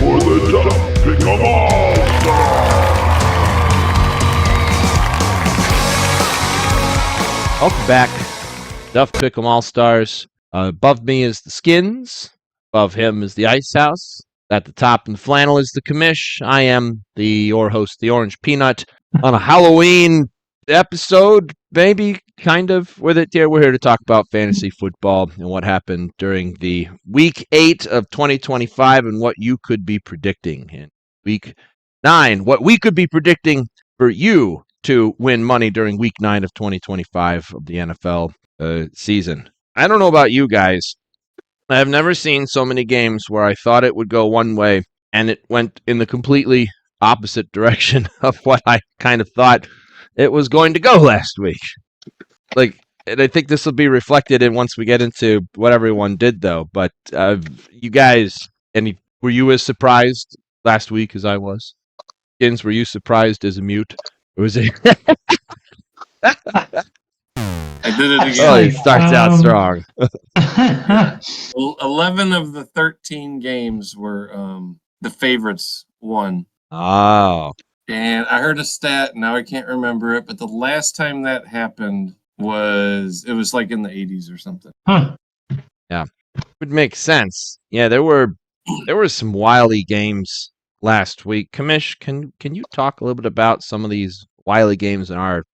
for the Duff Pickem AllStars. Welcome back, Duff Pickem AllStars. Above me is the Skinnnnns. Above him is the Icehouse. At the top in the flannel is the Commish. I am your host, the Orange Peanut, on a Halloween episode, maybe kind of with it here. We're here to talk about fantasy football and what happened during the week 8 of 2025 and what you could be predicting in week 9. What we could be predicting for you to win money during week 9 of 2025 of the NFL season. I don't know about you guys. I have never seen so many games where I thought it would go one way and it went in the completely opposite direction of what I kind of thought it was going to go last week. And I think this will be reflected in once we get into what everyone did, though. But you guys, were you as surprised last week as I was? Skinnnnns, were you surprised as a mute? Or was it? I did it again. Oh, it starts out strong. Well, 11 of the 13 games were the favorites won. Oh. And I heard a stat, now I can't remember it, but the last time that happened was like in the 80s or something. Huh. Yeah. Would make sense. Yeah, there were some wily games last week. Commish, can you talk a little bit about some of these wily games and our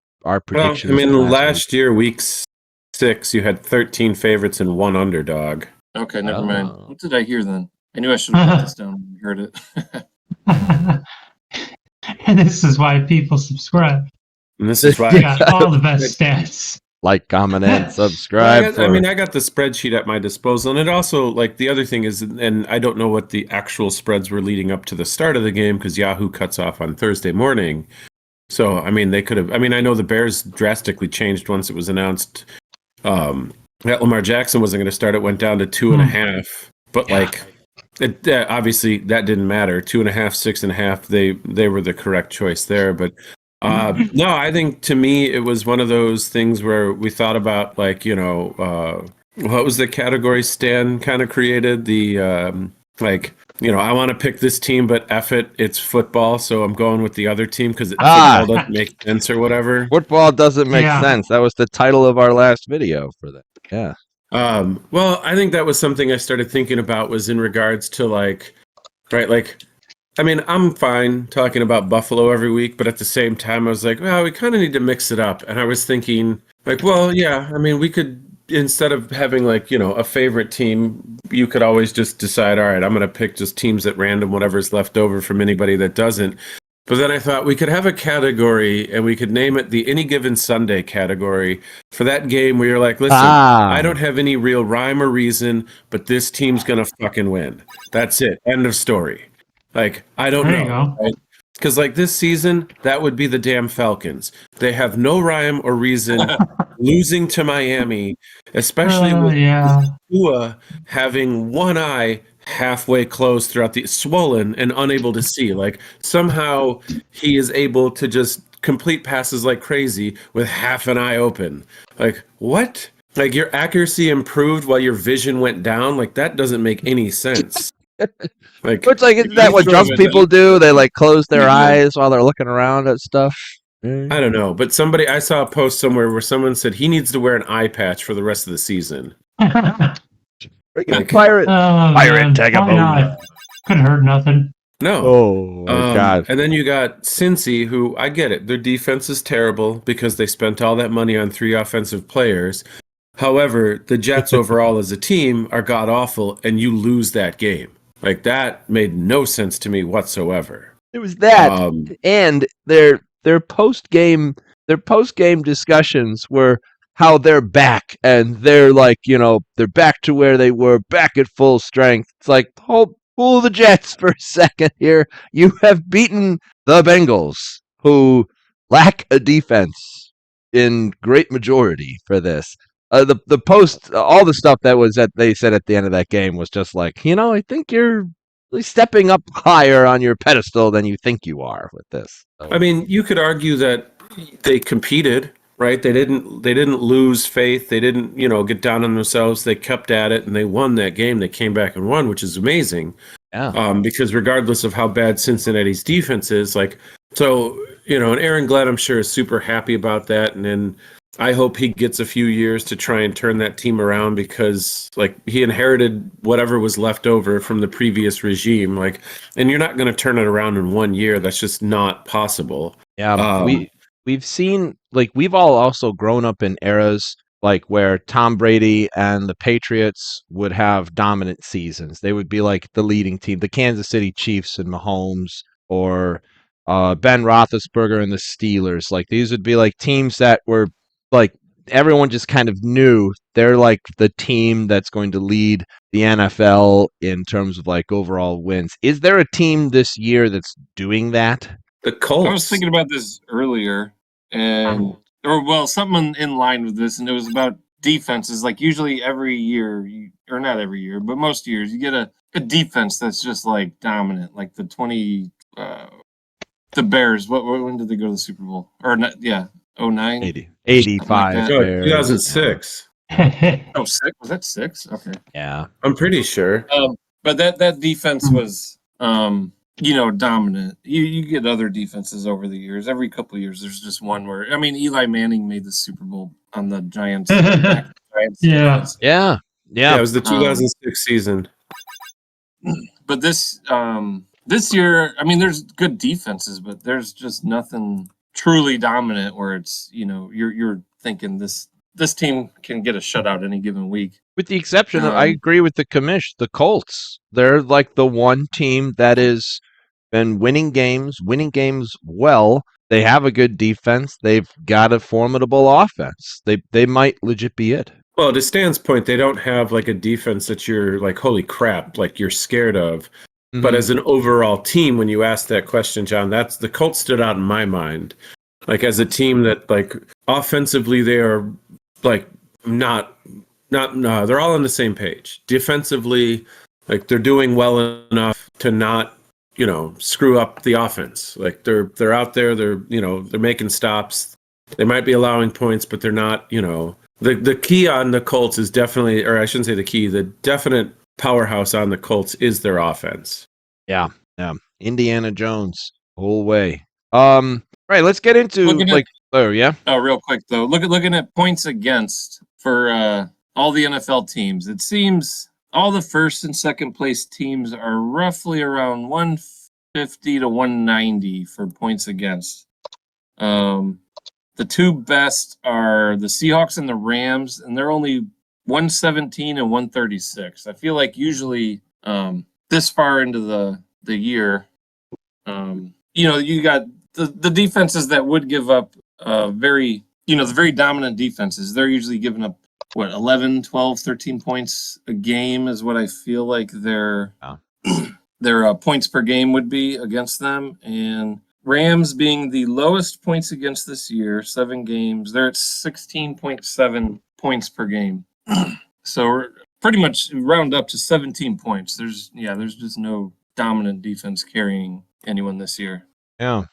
predictions? Well, I mean, last year, week 6, you had 13 favorites and 1 underdog. Okay, never mind. What did I hear then? I knew I should have put this down when I heard it. And this is why people subscribe. And this is why You got all the best stats. Like, comment, and subscribe. I got the spreadsheet at my disposal, and it also, the other thing is, and I don't know what the actual spreads were leading up to the start of the game because Yahoo cuts off on Thursday morning. So, I mean, they could have. I mean, I know the Bears drastically changed once it was announced that Lamar Jackson wasn't going to start. It went down to 2.5, but obviously that didn't matter. 2.5, 6.5. They were the correct choice there, but. No, I think to me it was one of those things where we thought about what was the category Stan kind of created? The I want to pick this team, but F it, it's football, so I'm going with the other team because football doesn't make sense or whatever. Football doesn't make sense. That was the title of our last video for that. Yeah. Well, I think that was something I started thinking about was in regards to I mean, I'm fine talking about Buffalo every week, but at the same time, I was like, well, we kind of need to mix it up. And I was thinking, I mean, we could, instead of having a favorite team, you could always just decide, all right, I'm going to pick just teams at random, whatever's left over from anybody that doesn't. But then I thought we could have a category and we could name it the Any Given Sunday category for that game where you're like, listen, I don't have any real rhyme or reason, but this team's going to fucking win. That's it. End of story. I don't know. Because this season, that would be the damn Falcons. They have no rhyme or reason losing to Miami, especially with Tua having one eye halfway closed throughout the swollen and unable to see. Somehow he is able to just complete passes like crazy with half an eye open. What? Your accuracy improved while your vision went down? That doesn't make any sense. Isn't that what drunk people do? They close their eyes while they're looking around at stuff. I don't know, but I saw a post somewhere where someone said he needs to wear an eye patch for the rest of the season. Pirate, take a boat. Couldn't hurt nothing. No. Oh my God. And then you got Cincy, who I get it. Their defense is terrible because they spent all that money on 3 offensive players. However, the Jets overall as a team are god awful, and you lose that game. That made no sense to me whatsoever. It was that, and their post game discussions were how they're back, and they're they're back to where they were, back at full strength. It's pull the Jets for a second here. You have beaten the Bengals, who lack a defense in great majority for this. The post, all the stuff that they said at the end of that game was just I think you're really stepping up higher on your pedestal than you think you are with this. So. I mean, you could argue that they competed, right? They didn't lose faith. They didn't, get down on themselves. They kept at it and they won that game. They came back and won, which is amazing. Yeah. Because regardless of how bad Cincinnati's defense is, like, so, and Aaron Glenn, I'm sure, is super happy about that. And then I hope he gets a few years to try and turn that team around because, like, he inherited whatever was left over from the previous regime. Like, and you're not going to turn it around in 1 year. That's just not possible. Yeah. We've seen, like, we've all also grown up in eras like where Tom Brady and the Patriots would have dominant seasons. They would be like the leading team, the Kansas City Chiefs and Mahomes, or Ben Roethlisberger and the Steelers. Like, these would be like teams that were like everyone just kind of knew they're like the team that's going to lead the NFL in terms of like overall wins. Is there a team this year that's doing that? The Colts. I was thinking about this earlier, and something in line with this, and it was about defenses. Like, usually every year, or not every year, but most years, you get a defense that's just like dominant. Like the Bears. When did they go to the Super Bowl? Or not? Yeah, 09? 85. Like No, Bears. 2006. Oh, 6? Was that 6? Okay. Yeah. I'm pretty sure. But that defense was, dominant. You get other defenses over the years. Every couple of years, there's just one where, I mean, Eli Manning made the Super Bowl on the Giants. Giants Yeah. defense. Yeah. Yeah, it was the 2006 season. But this year, I mean, there's good defenses, but there's just nothing truly dominant where it's, you're thinking this team can get a shutout any given week. With the exception of, I agree with the commish, the Colts. They're like the one team that has been winning games well. They have a good defense. They've got a formidable offense. They might legit be it. Well, to Stan's point, they don't have like a defense that you're like, holy crap, like you're scared of. But as an overall team, when you asked that question, John, that's the Colts stood out in my mind. Like, as a team that, like, offensively, they are like not they're all on the same page. Defensively, like, they're doing well enough to not, screw up the offense. Like, they're out there, they're making stops. They might be allowing points, but they're not, the key on the Colts is definitely, or I shouldn't say the key, the definite powerhouse on the Colts is their offense. Yeah. Indiana Jones, whole way. Right, let's get into real quick though. Looking at points against for all the NFL teams. It seems all the first and second place teams are roughly around 150 to 190 for points against. The two best are the Seahawks and the Rams, and they're only 117 and 136. I feel like usually this far into the year, you got the defenses that would give up the very dominant defenses. They're usually giving up 11, 12, 13 points a game is what I feel like their points per game would be against them. And Rams being the lowest points against this year, 7 games, they're at 16.7 points per game. So we're pretty much round up to 17 points. There's just no dominant defense carrying anyone this year. Yeah.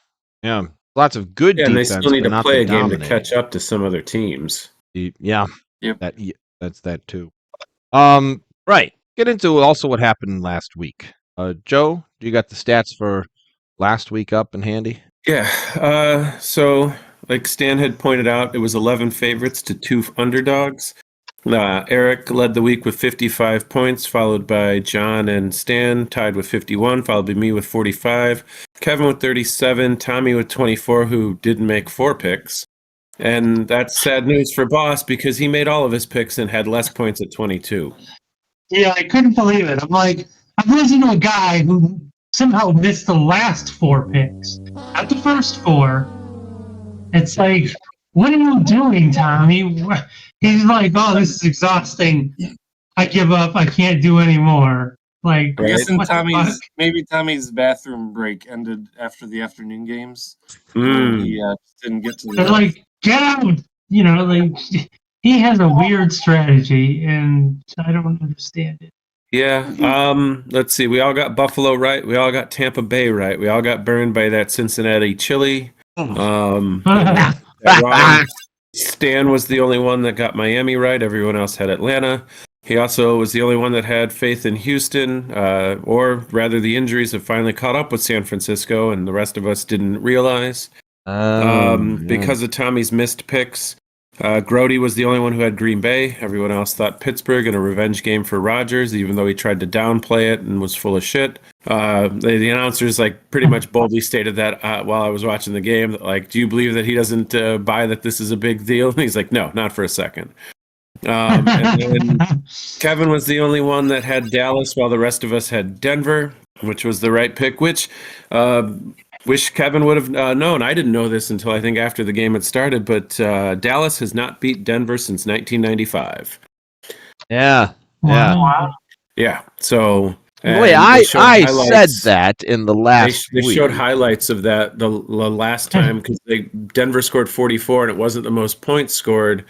Lots of good defense. And they still need to play a game to dominating. catch up to some other teams. Yeah. Yep. That's that too. Right. Get into also what happened last week. Joe, do you got the stats for last week up and handy? Yeah. So, like Stan had pointed out, it was 11 favorites to 2 underdogs. Eric led the week with 55 points, followed by John and Stan, tied with 51, followed by me with 45, Kevin with 37, Tommy with 24, who didn't make 4 picks. And that's sad news for Boss because he made all of his picks and had less points at 22. Yeah, I couldn't believe it. I'm like, I'm listening to a guy who somehow missed the last 4 picks, not the first 4. It's like, what are you doing, Tommy? He's like, oh, this is exhausting. I give up. I can't do anymore. Like, I guess what the fuck? Tommy's bathroom break ended after the afternoon games. He didn't get to. They're like, get out. He has a weird strategy, and I don't understand it. Yeah. Let's see. We all got Buffalo right. We all got Tampa Bay right. We all got burned by that Cincinnati chili. Stan was the only one that got Miami right. Everyone else had Atlanta. He also was the only one that had faith in Houston, or rather, the injuries have finally caught up with San Francisco, and the rest of us didn't realize. Because of Tommy's missed picks, Groady was the only one who had Green Bay. Everyone else thought Pittsburgh and a revenge game for Rodgers, even though he tried to downplay it and was full of shit. The announcers pretty much boldly stated that while I was watching the game, that, do you believe that he doesn't buy that this is a big deal? And he's like, no, not for a second. And then Kevin was the only one that had Dallas, while the rest of us had Denver, which was the right pick, which wish Kevin would have known. I didn't know this until I think after the game had started, but Dallas has not beat Denver since 1995. Yeah. Yeah. So Wait, I said that in the last They week. showed highlights of that the last time, because Denver scored 44, and it wasn't the most points scored.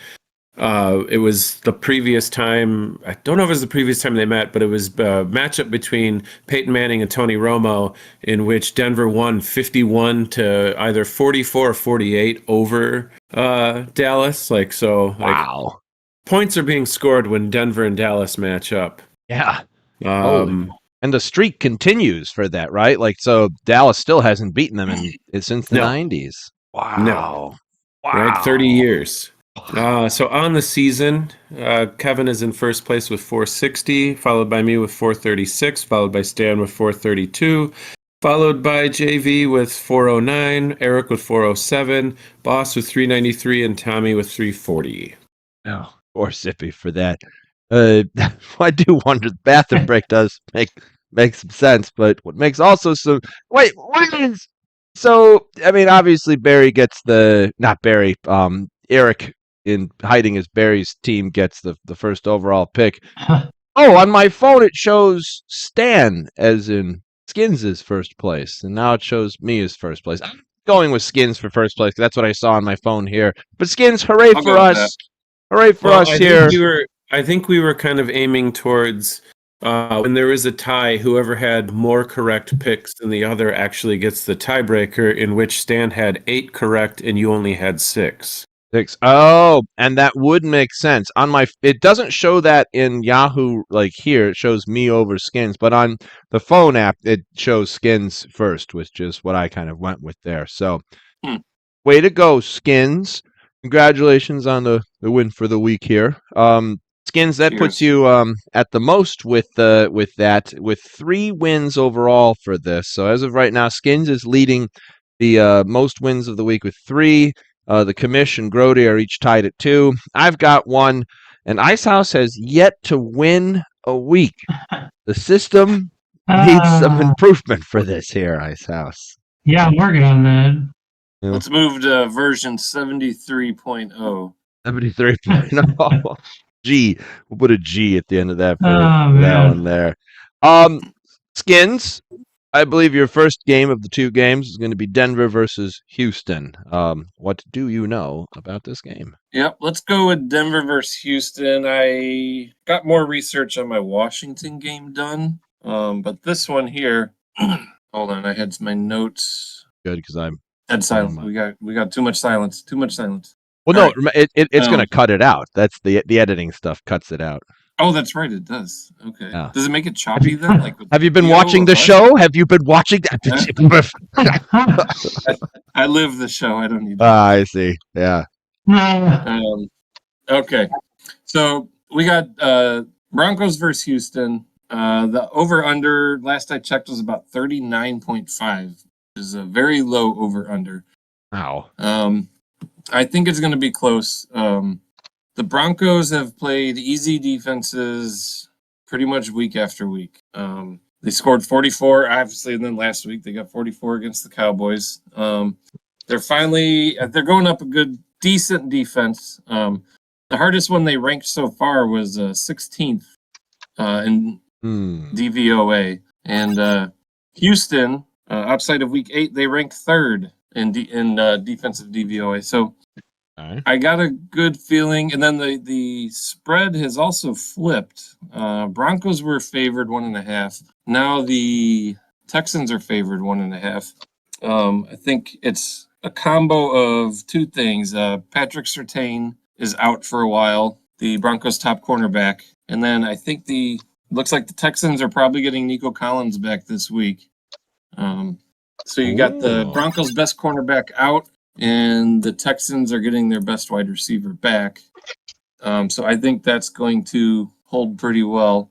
It was the previous time. I don't know if it was the previous time they met, but it was a matchup between Peyton Manning and Tony Romo, in which Denver won 51 to either 44 or 48 over Dallas. Wow. Points are being scored when Denver and Dallas match up. Yeah. And the streak continues for that, right? So Dallas still hasn't beaten them since the 90s. Wow. No. Wow. Right, 30 years. So on the season, Kevin is in first place with 460, followed by me with 436, followed by Stan with 432, followed by JV with 409, Eric with 407, Boss with 393, and Tommy with 340. Oh, poor Zippy for that. I do wonder, the bathroom break does make some sense, but what makes also some... Wait, what is... So, I mean, obviously Barry gets not Barry, Eric, in hiding as Barry's team, gets the first overall pick. Oh, on my phone it shows Stan as in Skinnns' first place, and now it shows me as first place. I'm going with Skinnns for first place, 'cause that's what I saw on my phone here. But Skinnns, hooray for us! Hooray for us here! I think we were kind of aiming towards when there is a tie, whoever had more correct picks than the other actually gets the tiebreaker, in which Stan had 8 correct and you only had 6. 6. Oh, and that would make sense. It doesn't show that in Yahoo here. It shows me over Skinnns, but on the phone app it shows Skinnns first, which is what I kind of went with there. So, way to go, Skinnns! Congratulations on the win for the week here. Skinnns, that puts you at the most with 3 wins overall for this. So as of right now, Skinnns is leading the most wins of the week with 3. The Commish and Groady are each tied at 2. I've got 1, and Icehouse has yet to win a week. The system needs some improvement for this here, Icehouse. Yeah, I'm working on that. Let's move to version 73.0. 73.0. G. We'll put a G at the end of that for man. that one there. Skinnns, I believe your first game of the 2 games is going to be Denver versus Houston. What do you know about this game? Yep, let's go with Denver versus Houston. I got more research on my Washington game done, but this one here, hold on, I had my notes. Good, because I'm dead silent. We got too much silence. Too much silence. Well, no, right. It's going to cut it out. That's the editing stuff cuts it out. Oh, that's right. It does. Okay. Yeah. Does it make it choppy then? Have you been watching the show? Have you been watching that? I live the show. I don't need. I see. Yeah. Okay. So we got Broncos versus Houston. The over/under last I checked was about 39.5, which is a very low over/under. Wow. I think it's going to be close. The Broncos have played easy defenses pretty much week after week. They scored 44, obviously, and then last week they got 44 against the Cowboys. They're going up a decent defense. The hardest one they ranked so far was 16th in DVOA. And Houston, outside of week 8, they ranked 3rd in defensive DVOA. So I got a good feeling. And then the spread has also flipped. Broncos were favored 1.5. Now the Texans are favored 1.5. I think it's a combo of 2 things. Patrick Surtain is out for a while. the Broncos' top cornerback. And then I think looks like the Texans are probably getting Nico Collins back this week. So you got the Broncos' best cornerback out, and the Texans are getting their best wide receiver back. So I think that's going to hold pretty well.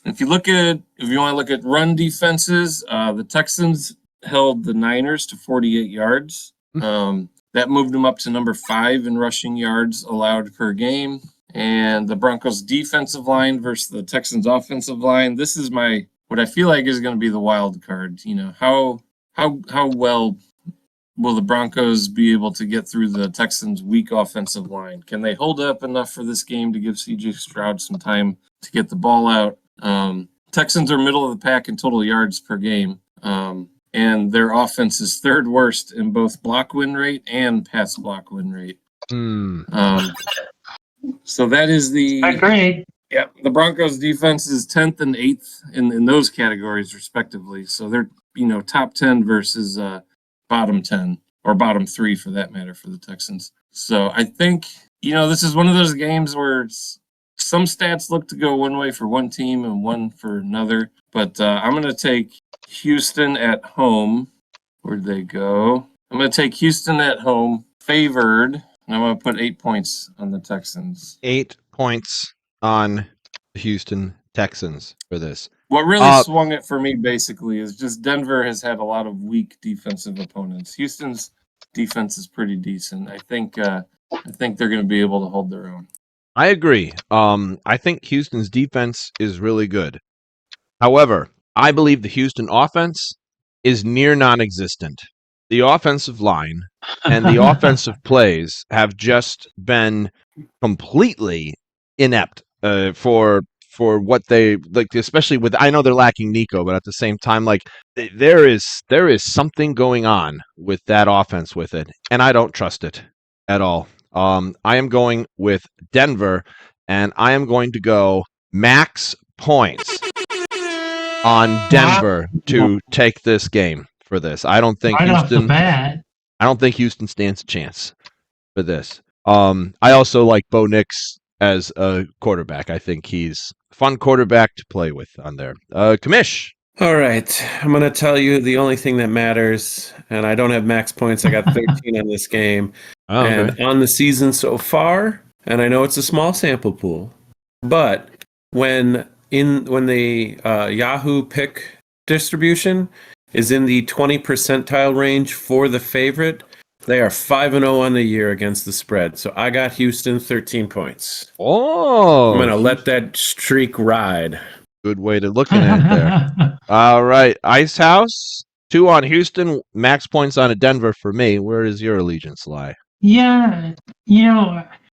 If you want to look at run defenses, the Texans held the Niners to 48 yards. That moved them up to number 5 in rushing yards allowed per game. And the Broncos defensive line versus the Texans offensive line. This is what I feel like is going to be the wild card. How well will the Broncos be able to get through the Texans' weak offensive line? Can they hold up enough for this game to give C.J. Stroud some time to get the ball out? Texans are middle of the pack in total yards per game. And their offense is 3rd worst in both block win rate and pass block win rate. So that is I agree. Yeah, the Broncos defense is 10th and 8th in those categories respectively. So they're top 10 versus bottom 10 or bottom 3 for that matter for the Texans. So I think this is one of those games where some stats look to go one way for one team and one for another. But I'm going to take Houston at home. Where'd they go? I'm going to take Houston at home, favored, and I'm going to put 8 points on the Texans. 8 points on the Houston Texans for this. What really swung it for me, basically, is just Denver has had a lot of weak defensive opponents. Houston's defense is pretty decent. I think they're going to be able to hold their own. I agree. I think Houston's defense is really good. However, I believe the Houston offense is near non-existent. The offensive line and the offensive plays have just been completely inept for what they like, especially with. I know they're lacking Nico, but at the same time, like there is something going on with that offense with it, and I don't trust it at all. I am going with Denver, and I am going to go max points on Denver to take this game for this. I don't think Houston. I don't think Houston stands a chance for this. I also like Bo Nix as a quarterback. I think he's a fun quarterback to play with on there. Commish. All right. I'm going to tell you the only thing that matters, and I don't have max points. I got 13 on this game. Oh, okay. And on the season so far, and I know it's a small sample pool, but when the Yahoo pick distribution is in the 20 percentile range for the favorite, they are 5-0 on the year against the spread. So I got Houston 13 points. Oh, I'm going to let that streak ride. Good way to look at it there. All right. Ice House, 2 on Houston, max points on a Denver for me. Where does your allegiance lie? Yeah,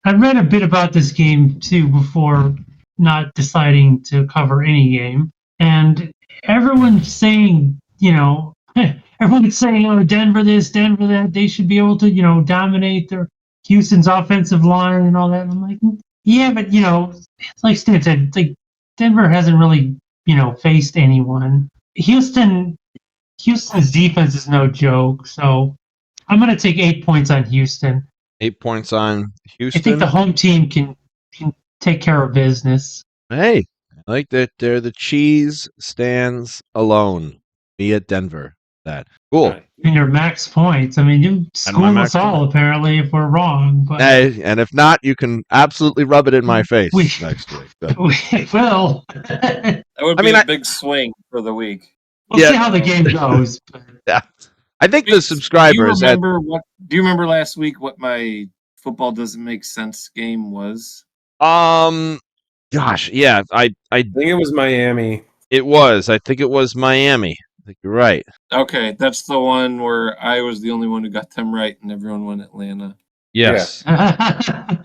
I read a bit about this game too before not deciding to cover any game. And everyone's saying, oh, Denver this, Denver that, they should be able to, dominate their Houston's offensive line and all that. And I'm like, yeah, but, like Stan said, like Denver hasn't really, faced anyone. Houston's defense is no joke, so I'm going to take 8 points on Houston. 8 points on Houston. I think the home team can take care of business. Hey, I like that. They're the cheese stands alone. Be at Denver. That cool. And your max points. I mean, you school us all apparently if we're wrong. But hey, and if not, you can absolutely rub it in my face next week. We will. That would be a big swing for the week. We'll see how the game goes. Yeah. I think the subscribers. Do you remember last week what my football doesn't make sense game was? Gosh, yeah, I think it was Miami. It was. I think it was Miami. I think you're right. Okay, that's the one where I was the only one who got them right, and everyone went Atlanta. Yes. Yeah.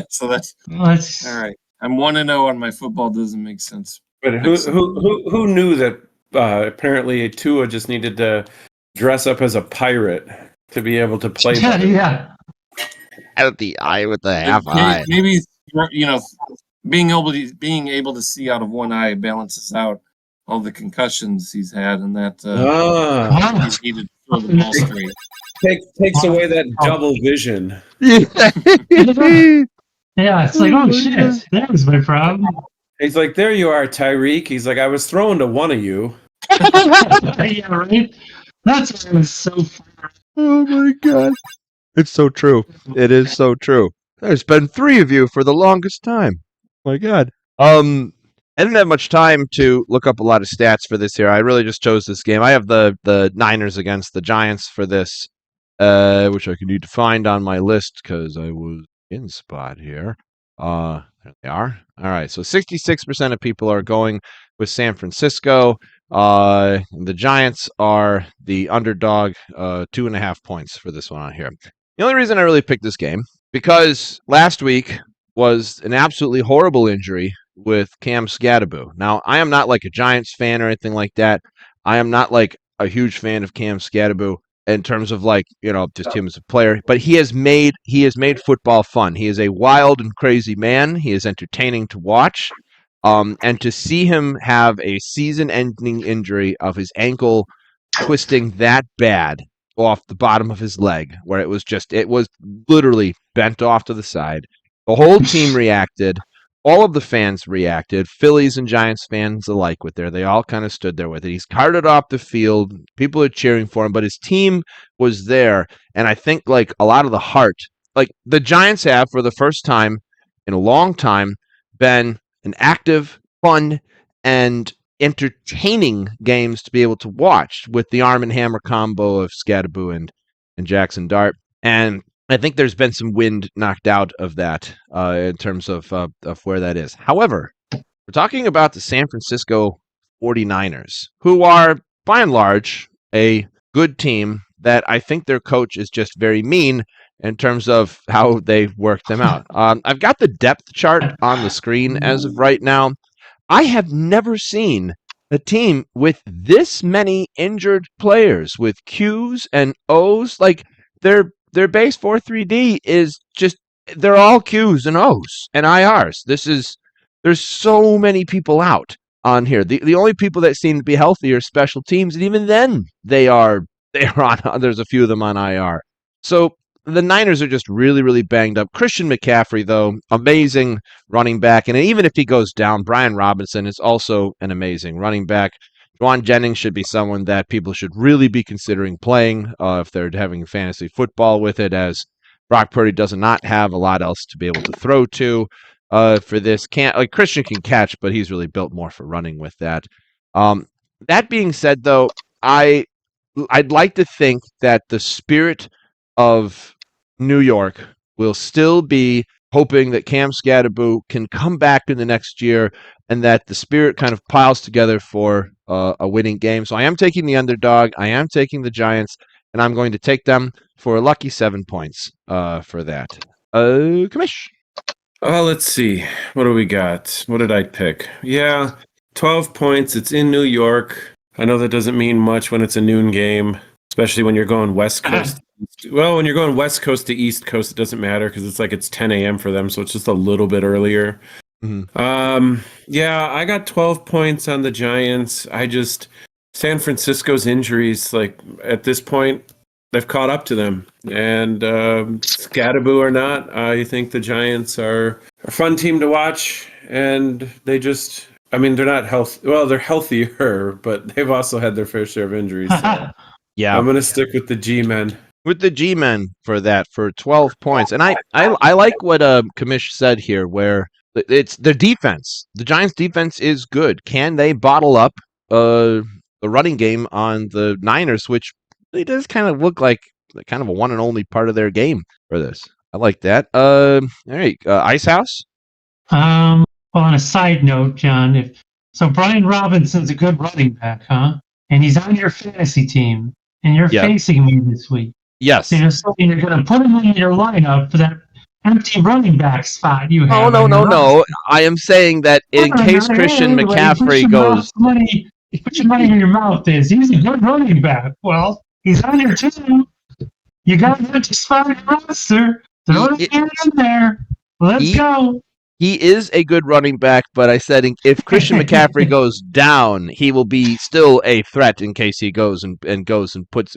So that's all right. I'm 1-0 on my football doesn't make sense. But who knew that? Apparently, Tua just needed to dress up as a pirate to be able to play. Yeah. At the eye with the half eye. Maybe being able to see out of one eye balances out all the concussions he's had, and that he's needed to throw the ball straight. Takes away that double vision. Yeah, it's like, oh shit, that was my problem. He's like, there you are, Tyreek. He's like, I was throwing to one of you. Yeah, right? That's what was so funny. Oh my god. It's so true. It is so true. There's been 3 of you for the longest time. My god. I didn't have much time to look up a lot of stats for this here. I really just chose this game. I have the Niners against the Giants for this, which I could need to find on my list because I was in spot here. There they are. All right, so 66% of people are going with San Francisco. The Giants are the underdog, 2.5 points for this one on here. The only reason I really picked this game, because last week was an absolutely horrible injury with Cam Scatterboo. Now, I am not like a Giants fan or anything like that. I am not like a huge fan of Cam Scatterboo in terms of like, just him as a player, but he has made football fun. He is a wild and crazy man. He is entertaining to watch. And to see him have a season-ending injury of his ankle twisting that bad off the bottom of his leg, where it was literally bent off to the side. The whole team reacted. All of the fans reacted. Phillies and Giants fans alike with there. They all kind of stood there with it. He's carted off the field. People are cheering for him, but his team was there. And I think like a lot of the heart, like the Giants have for the first time in a long time been an active, fun, and entertaining games to be able to watch with the arm and hammer combo of Scatterboo and Jackson Dart. And I think there's been some wind knocked out of that in terms of where that is. However, we're talking about the San Francisco 49ers, who are, by and large, a good team that I think their coach is just very mean in terms of how they work them out. I've got the depth chart on the screen as of right now. I have never seen a team with this many injured players with Qs and Os. Like their base 4-3-D is just, they're all Qs and Os and IRs. There's so many people out on here. The only people that seem to be healthy are special teams, and even then they are on. There's a few of them on IR. So the Niners are just really, really banged up. Christian McCaffrey, though, amazing running back. And even if he goes down, Brian Robinson is also an amazing running back. Juwan Jennings should be someone that people should really be considering playing if they're having fantasy football with it, as Brock Purdy does not have a lot else to be able to throw to for this. Christian can catch, but he's really built more for running with that. That being said, though, I'd like to think that the spirit of New York will still be hoping that Cam Scatterboo can come back in the next year and that the spirit kind of piles together for a winning game. So I am taking the underdog. I am taking the Giants, and I'm going to take them for a lucky 7 points for that. Commish. Let's see. What do we got? What did I pick? Yeah, 12 points. It's in New York. I know that doesn't mean much when it's a noon game, especially when you're going West Coast. Well, when you're going West Coast to East Coast, it doesn't matter because it's 10 a.m. for them, so it's just a little bit earlier. Mm-hmm. Yeah, I got 12 points on the Giants. San Francisco's injuries, like at this point, they've caught up to them. And Scatterboo or not, I think the Giants are a fun team to watch, and they're not healthy. Well, they're healthier, but they've also had their fair share of injuries. So yeah, I'm going to stick with the G-men. With the G-men for that, for 12 points. And I like what Commish said here, where it's the defense. The Giants' defense is good. Can they bottle up the running game on the Niners, which it does kind of look like kind of a one and only part of their game for this. I like that. All right, Icehouse? Well, on a side note, John, Brian Robinson's a good running back, huh? And he's on your fantasy team, and you're facing me this week. Yes. So you're going to put him in your lineup for that empty running back spot you have. No. I am saying that in case Christian McCaffrey goes... Put your money in your mouth. He's a good running back. Well, he's on your team. You got an empty spot in your roster. Throw it in there. Let's go. He is a good running back, but I said if Christian McCaffrey goes down, he will be still a threat in case he goes and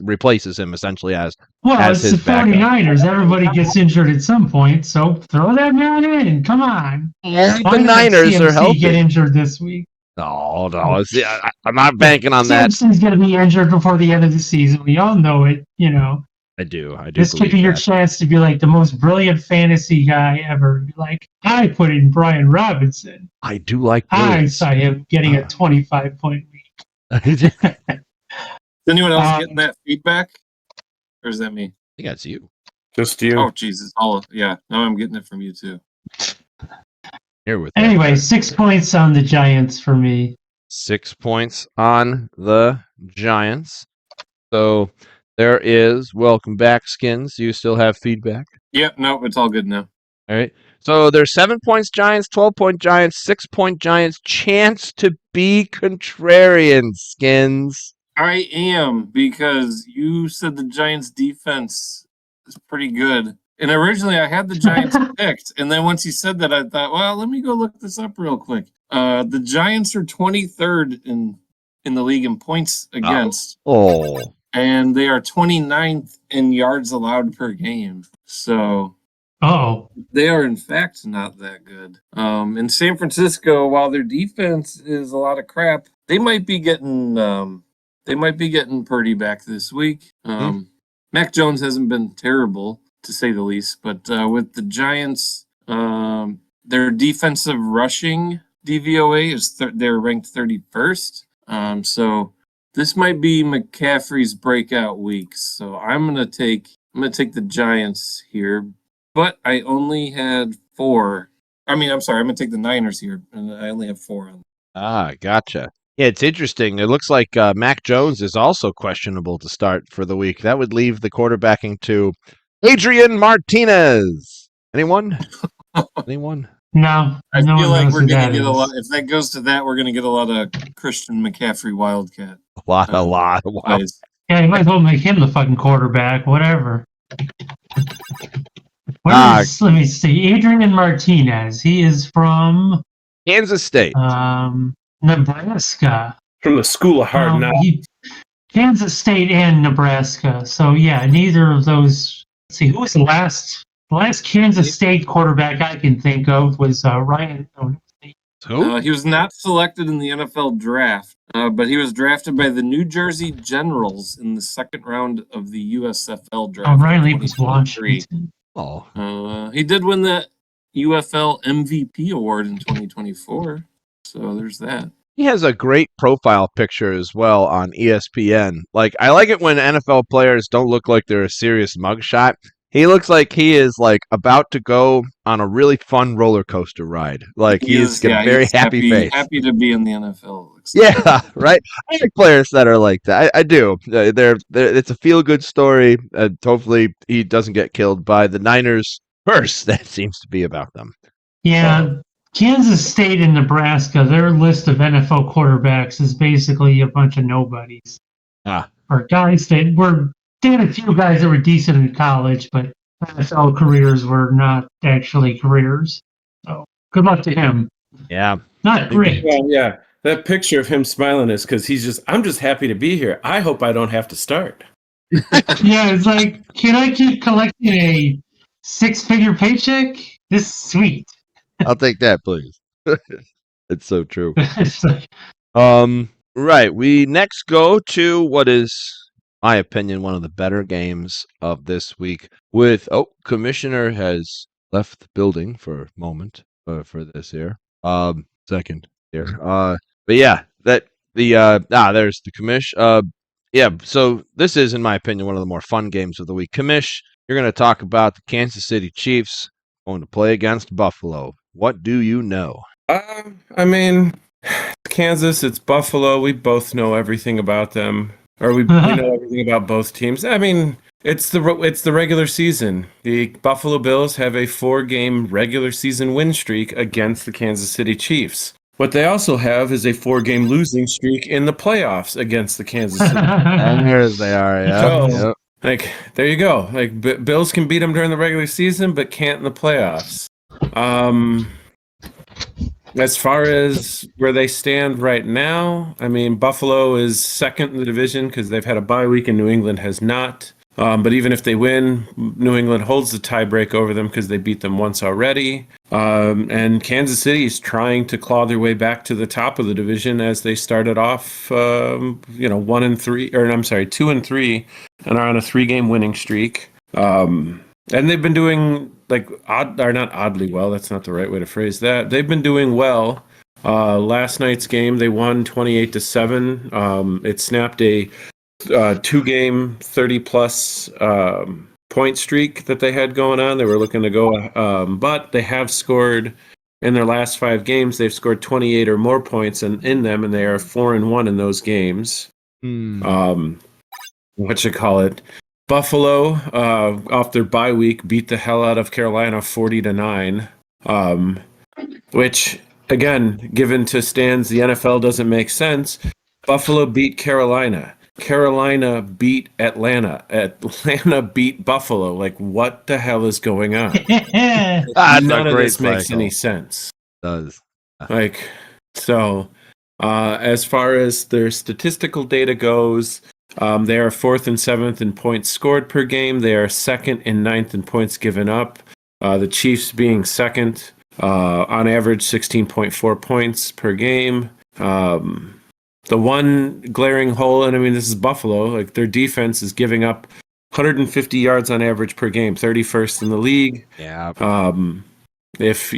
replaces him essentially as It's his the backup. 49ers. Everybody gets injured at some point, so throw that man in. Come on. The Niners are healthy. Get injured this week. No, I'm not banking on that. CMC's going to be injured before the end of the season. We all know it, I do. This could be your chance to be like the most brilliant fantasy guy ever. Be like, I put in Brian Robinson. I do like I saw him getting a 25-point week. Is anyone else getting that feedback? Or is that me? I think that's you. Just you. Oh, Jesus. Now I'm getting it from you, too. Anyway, 6 points on the Giants for me. 6 points on the Giants. So there is, welcome back, Skinnnnns. You still have feedback? Yep, no, it's all good now. All right. So there's 7 points Giants, 12-point Giants, 6-point Giants. Chance to be contrarian, Skinnnnns. I am, because you said the Giants' defense is pretty good. And originally I had the Giants picked. And then once you said that, I thought, well, let me go look this up real quick. The Giants are 23rd in the league in points against. Oh. And they are 29th in yards allowed per game. So they are, in fact, not that good. In San Francisco, while their defense is a lot of crap, they might be getting Purdy back this week. Mac Jones hasn't been terrible, to say the least. But with the Giants, their defensive rushing DVOA is they're ranked 31st. So this might be McCaffrey's breakout week. So I'm gonna take the Giants here, but I only had 4. I'm gonna take the Niners here, and I only have 4 on. Gotcha. Yeah, it's interesting. It looks like Mac Jones is also questionable to start for the week. That would leave the quarterbacking to Adrian Martinez. Anyone? Anyone? No. I feel like we're going to get a lot. If that goes to that, we're going to get a lot of Christian McCaffrey Wildcat. A lot. Yeah, you might as well make him the fucking quarterback, whatever. Let me see. Adrian Martinez. He is from Kansas State. Nebraska. From the School of Hard Knocks. Kansas State and Nebraska. So yeah, neither of those. Let's see, who was the last Kansas State quarterback I can think of was Ryan. Who? He was not selected in the NFL draft, but he was drafted by the New Jersey Generals in the second round of the USFL draft. Riley was Washington. He did win the UFL MVP award in 2024. So there's that. He has a great profile picture as well on ESPN. Like, I like it when NFL players don't look like they're a serious mugshot. He looks like he is like about to go on a really fun roller coaster ride. Like he's got a very happy face. Happy to be in the NFL. Yeah, right. I like players that are like that. I do. They're it's a feel good story. Hopefully he doesn't get killed by the Niners first. That seems to be about them. Yeah. Kansas State and Nebraska, their list of NFL quarterbacks is basically a bunch of nobodies. Or guys that they had a few guys that were decent in college, but NFL careers were not actually careers. So good luck to him. Yeah. Not great. Well, yeah. That picture of him smiling is because I'm just happy to be here. I hope I don't have to start. Yeah, it's like, can I keep collecting a 6-figure paycheck? This is sweet. I'll take that, please. It's so true. It's like, right. We next go to what is, my opinion, one of the better games of this week. With Commissioner has left the building for a moment for this here. Second here. But yeah, there's the Commish. Yeah. So this is, in my opinion, one of the more fun games of the week. Commish, you're going to talk about the Kansas City Chiefs going to play against Buffalo. What do you know? I mean, Kansas, it's Buffalo. We both know everything about them, or we know everything about both teams. I mean, it's the regular season. The Buffalo Bills have a 4-game regular season win streak against the Kansas City Chiefs. What they also have is a 4-game losing streak in the playoffs against the Kansas City. And here they are. Yeah. So, like, there you go. Like, Bills can beat them during the regular season, but can't in the playoffs. As far as where they stand right now, I mean, Buffalo is second in the division because they've had a bye week and New England has not. But even if they win, New England holds the tiebreak over them because they beat them once already. And Kansas City is trying to claw their way back to the top of the division as they started off, 2-3, and are on a 3-game winning streak. And they've been doing not oddly well. That's not the right way to phrase that. They've been doing well. Last night's game, they won 28-7. It snapped a 2-game 30-plus point streak that they had going on. They were looking to go, but they have scored in their last 5 games. They've scored 28 or more points in them, and they are 4-1 in those games. Buffalo, off their bye week, beat the hell out of Carolina 40-9, which, again, given to Stanns, the NFL doesn't make sense. Buffalo beat Carolina. Carolina beat Atlanta. Atlanta beat Buffalo. Like, what the hell is going on? None of this makes any sense. It does. As far as their statistical data goes, they are 4th and 7th in points scored per game. They are 2nd and 9th in points given up. The Chiefs being 2nd, on average 16.4 points per game. The one glaring hole, and I mean, this is Buffalo, like their defense is giving up 150 yards on average per game, 31st in the league. Yeah. If,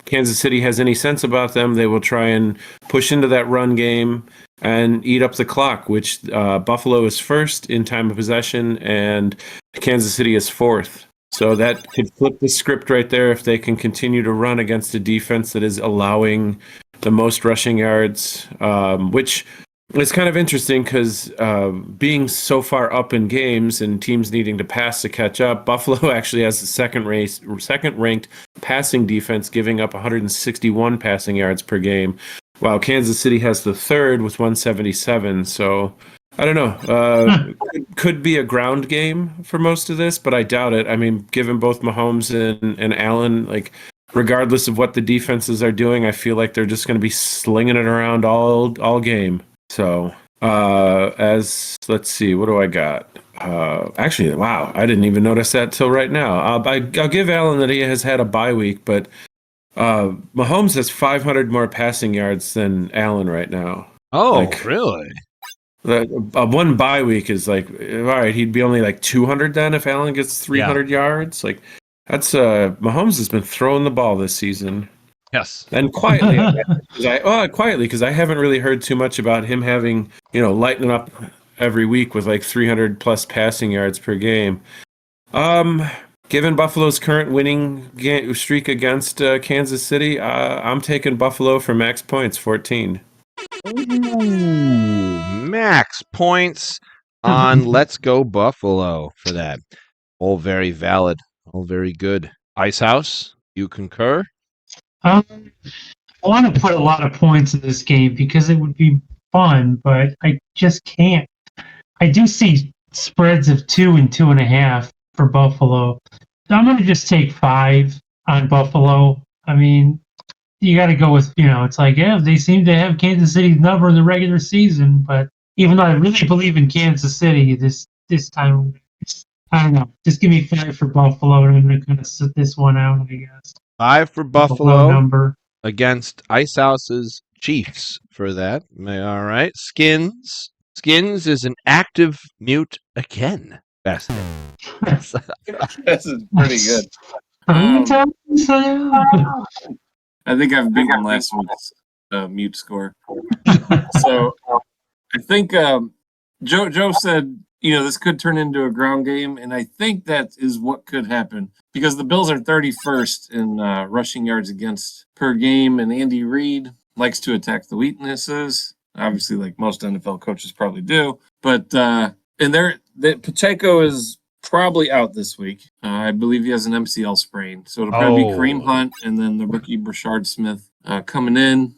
Kansas City has any sense about them, they will try and push into that run game and eat up the clock, which Buffalo is 1st in time of possession and Kansas City is 4th. So that could flip the script right there if they can continue to run against a defense that is allowing the most rushing yards, which is kind of interesting because being so far up in games and teams needing to pass to catch up, Buffalo actually has the second-ranked passing defense, giving up 161 passing yards per game, while Kansas City has the 3rd with 177. So I don't know. Could be a ground game for most of this, but I doubt it. I mean, given both Mahomes and Allen, regardless of what the defenses are doing, I feel like they're just going to be slinging it around all game. So, let's see, what do I got? Actually, wow, I didn't even notice that till right now. I'll give Allen that he has had a bye week, but Mahomes has 500 more passing yards than Allen right now. Oh, really? One bye week is all right, he'd be only 200 then if Allen gets 300 yards. That's Mahomes has been throwing the ball this season. Yes. And quietly, because I haven't really heard too much about him having, lighting up every week with 300 plus passing yards per game. Given Buffalo's current winning streak against Kansas City, I'm taking Buffalo for max points, 14. Ooh, max points on Let's Go Buffalo for that. All very valid. All very good. Icehouse, you concur? I want to put a lot of points in this game because it would be fun, but I just can't. I do see spreads of 2 and 2.5 for Buffalo. I'm going to just take 5 on Buffalo. I mean, you got to go with, it's they seem to have Kansas City's number in the regular season, but even though I really believe in Kansas City this time, I don't know. Just give me 5 for Buffalo, and I'm going to kind of sit this one out, I guess. 5 for Buffalo number against Icehouse's Chiefs for that. All right. Skinnnnns. Skinnnnns is an active mute again. Best. This is pretty good. I think I've beaten last week's mute score. So I think Joe said, this could turn into a ground game, and I think that is what could happen because the Bills are 31st in rushing yards against per game, and Andy Reid likes to attack the weaknesses, obviously, like most NFL coaches probably do. But Pacheco is probably out this week. I believe he has an MCL sprain, so it'll probably be Kareem Hunt and then the rookie Brashard Smith coming in.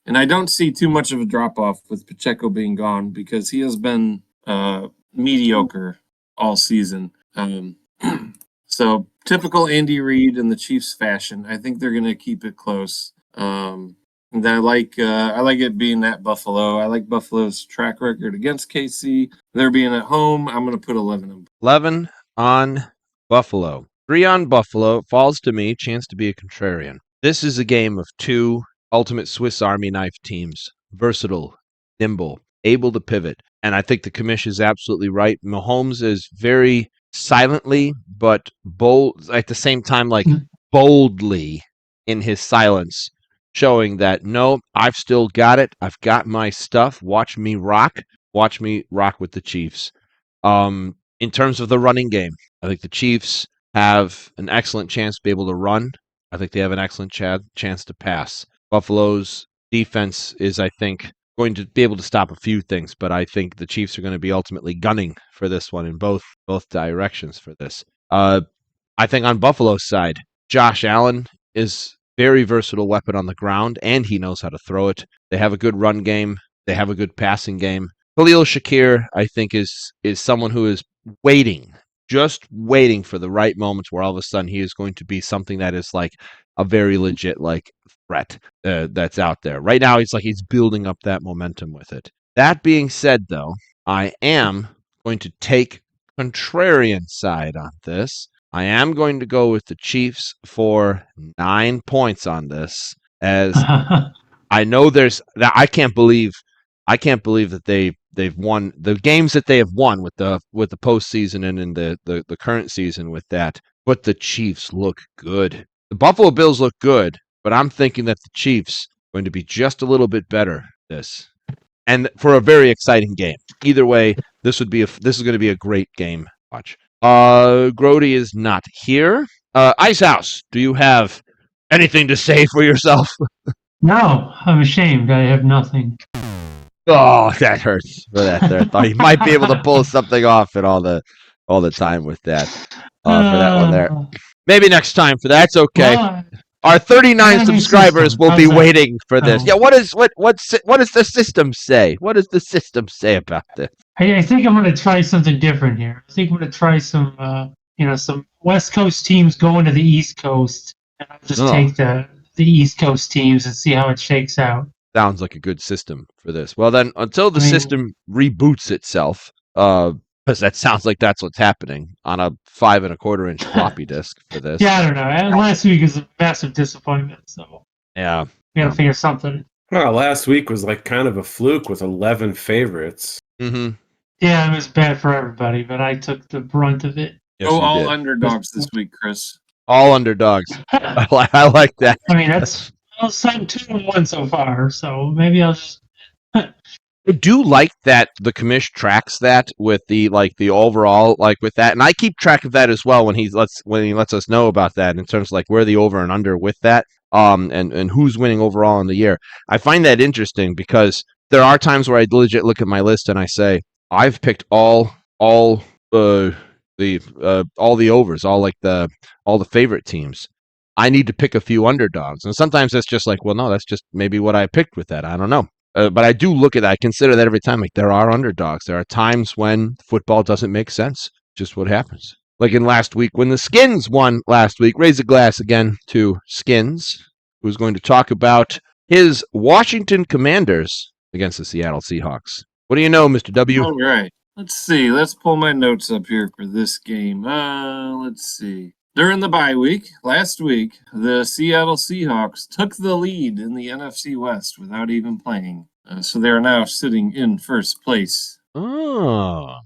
And I don't see too much of a drop off with Pacheco being gone because he has been mediocre all season. So typical Andy Reid in the Chiefs fashion. I think they're going to keep it close. And I like it being at Buffalo. I like Buffalo's track record against KC. They're being at home. I'm going to put 11 in. 11 on Buffalo. 3 on Buffalo. Falls to me. Chance to be a contrarian. This is a game of two ultimate Swiss Army knife teams. Versatile, nimble, able to pivot. And I think the Commish is absolutely right. Mahomes is very silently, but bold at the same time, like boldly in his silence, showing that, no, I've still got it. I've got my stuff. Watch me rock. Watch me rock with the Chiefs. In terms of the running game, I think the Chiefs have an excellent chance to be able to run. I think they have an excellent chance to pass. Buffalo's defense is, I think, going to be able to stop a few things, but I think the Chiefs are going to be ultimately gunning for this one in both directions for this. I think on Buffalo's side, Josh Allen is very versatile weapon on the ground, and he knows how to throw it. They have a good run game. They have a good passing game. Khalil Shakir, I think, is someone who is just waiting for the right moments where all of a sudden he is going to be something that is like a very legit like threat that's out there. Right now, he's building up that momentum with it. That being said, though, I am going to take contrarian side on this. I am going to go with the Chiefs for 9 points on this, as I know I can't believe that they've won the games that they have won with the postseason and in the current season with that. But the Chiefs look good. The Buffalo Bills look good, but I'm thinking that the Chiefs are going to be just a little bit better this, and for a very exciting game. Either way, this is going to be a great game to watch. Groady is not here. Ice House, do you have anything to say for yourself? No, I'm ashamed. I have nothing. Oh, that hurts for that there. I thought you might be able to pull something off at all the time with that. For that one there. Maybe next time for that. It's okay. Well, Our 39 subscribers system. will How's be that? waiting for this. Oh. Yeah, what does the system say? What does the system say about this? I think I'm going to try something different here. I think I'm going to try some West Coast teams going to the East Coast, and I'll just take the East Coast teams and see how it shakes out. Sounds like a good system for this. Well, then, until the system reboots itself, because that sounds like that's what's happening on a 5 1/4-inch floppy disk for this. Yeah, I don't know. And last week was a massive disappointment, so yeah, we got to figure something. Well, last week was like kind of a fluke with 11 favorites. Mm-hmm. Yeah, it was bad for everybody, but I took the brunt of it. Yes, Go all did. underdogs this week, Chris. All underdogs. I like that. I mean, I'll sign 2-1 so far, so maybe I'll just. I do like that the Commish tracks that with the overall with that, and I keep track of that as well when he lets us know about that in terms of like where the over and under with that, and who's winning overall in the year. I find that interesting because there are times where I legit look at my list and I say I've picked all the overs, all the favorite teams. I need to pick a few underdogs, and sometimes that's just like, well, no, that's just maybe what I picked with that. I don't know. But I do look at that. I consider that every time. Like, there are underdogs. There are times when football doesn't make sense. Just what happens. Like in last week when the Skinnnnns won last week. Raise a glass again to Skinnnnns, who's going to talk about his Washington Commanders against the Seattle Seahawks. What do you know, Mr. W? All right. Let's see. Let's pull my notes up here for this game. Let's see. During the bye week, last week, the Seattle Seahawks took the lead in the NFC West without even playing. So they are now sitting in first place. Oh.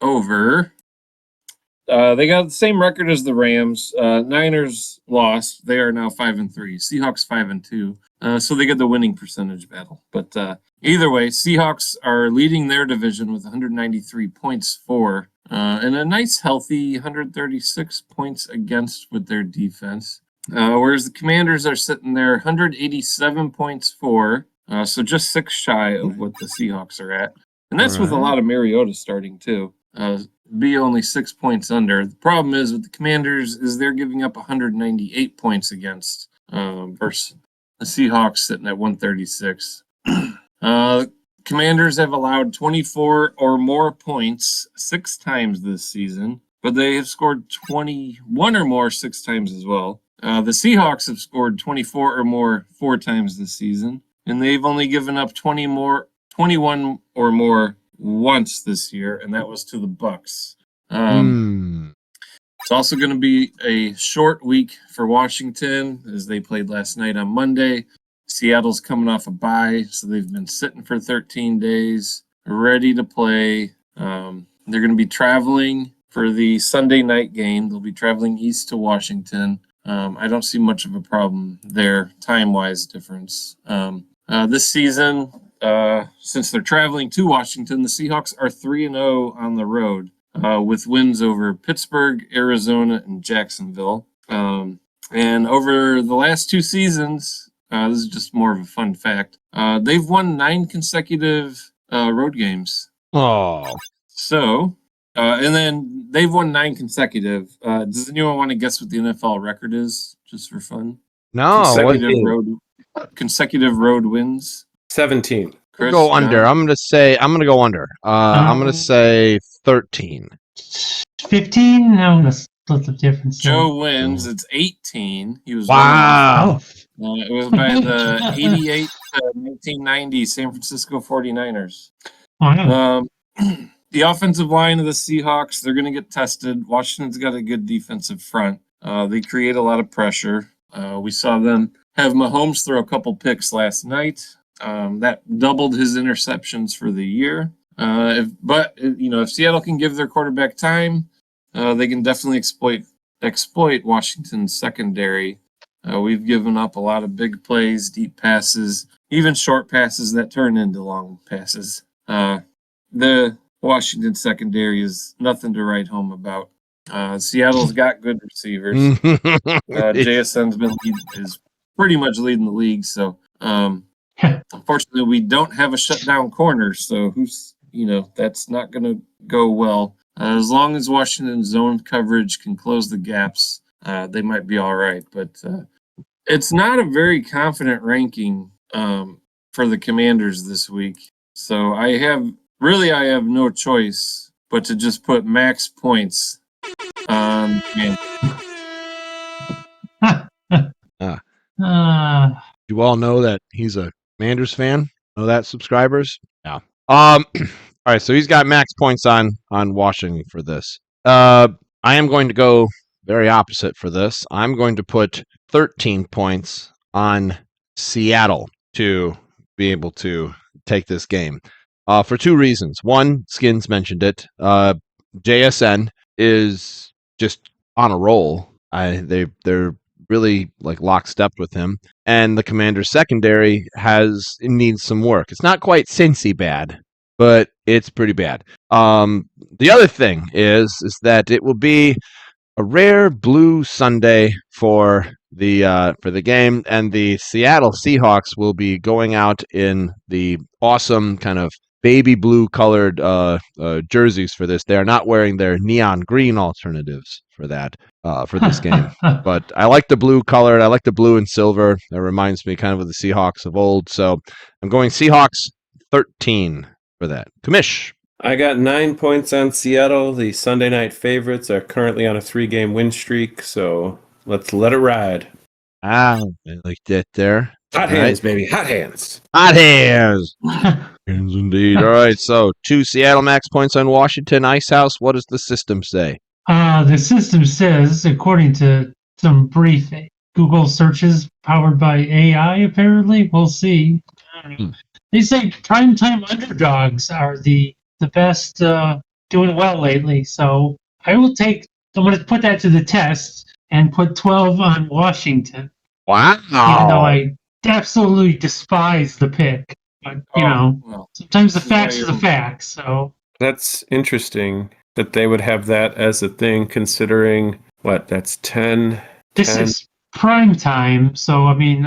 Over. They got the same record as the Rams. Niners lost. They are now 5-3. Seahawks 5-2. So they get the winning percentage battle. But either way, Seahawks are leading their division with 193 points for. And a nice, healthy 136 points against with their defense. Whereas the Commanders are sitting there 187 points for. So just 6 shy of what the Seahawks are at. And that's with a lot of Mariota starting, too. Be only 6 points under. The problem is with the Commanders is they're giving up 198 points against versus the Seahawks sitting at 136. Commanders have allowed 24 or more points 6 times this season, but they have scored 21 or more 6 times as well. The Seahawks have scored 24 or more 4 times this season, and they've only given up 21 or more once this year, and that was to the Bucks. It's also going to be a short week for Washington as they played last night on Monday. Seattle's coming off a bye, so they've been sitting for 13 days, ready to play. They're going to be traveling for the Sunday night game. They'll be traveling east to Washington. I don't see much of a problem there, time-wise difference. This season, since they're traveling to Washington, the Seahawks are 3-0 on the road with wins over Pittsburgh, Arizona, and Jacksonville. And over the last 2 seasons, this is just more of a fun fact, they've won 9 consecutive road games. Oh. So, and then they've won 9 consecutive. Does anyone want to guess what the NFL record is, just for fun? No. Consecutive road wins. 17. Chris, Go under. John? I'm gonna go under. I'm gonna say 13. 15? No, I'm going to split the difference. Joe wins. It's 18. He was Wow. it was by the 88 to 1990 San Francisco 49ers. Wow. The offensive line of the Seahawks, they're going to get tested. Washington's got a good defensive front. They create a lot of pressure. We saw them have Mahomes throw a couple picks last night. That doubled his interceptions for the year. If Seattle can give their quarterback time, they can definitely exploit Washington's secondary. We've given up a lot of big plays, deep passes, even short passes that turn into long passes. The Washington secondary is nothing to write home about. Seattle's got good receivers. JSN's is pretty much leading the league. So, unfortunately, we don't have a shutdown corner. So that's not going to go well. As long as Washington's zone coverage can close the gaps, they might be all right. But it's not a very confident ranking for the Commanders this week. So I have no choice but to just put max points on You all know that he's a Commanders fan? Know that, subscribers? Yeah. All right, so he's got max points on Washington for this. I am going to go very opposite for this. I'm going to put 13 points on Seattle to be able to take this game. For 2 reasons. One, Skinnnnns mentioned it. JSN is just on a roll. They're really like lockstep with him, and the Commanders' secondary needs some work. It's not quite Cincy bad, but it's pretty bad. The other thing is that it will be a rare blue Sunday for the game, and the Seattle Seahawks will be going out in the awesome kind of baby blue colored jerseys for this. They are not wearing their neon green alternatives for this game. But I like the blue colored. I like the blue and silver. That reminds me kind of the Seahawks of old. So I'm going Seahawks 13 for that. Commish. I got 9 points on Seattle. The Sunday night favorites are currently on a 3-game win streak, so let's let it ride. I like that there. Hot hands, baby. Hot hands. Hot hands. Hands indeed. All right, so 2 Seattle max points on Washington. Icehouse, what does the system say? The system says, according to some brief Google searches powered by AI, apparently, we'll see. They say primetime underdogs are the best doing well lately. So I'm going to put that to the test and put 12 on Washington. Wow. Even though I absolutely despise the pick. But, sometimes the facts are the facts. So that's interesting that they would have that as a thing, considering that's 10. This 10. is prime time. So, I mean,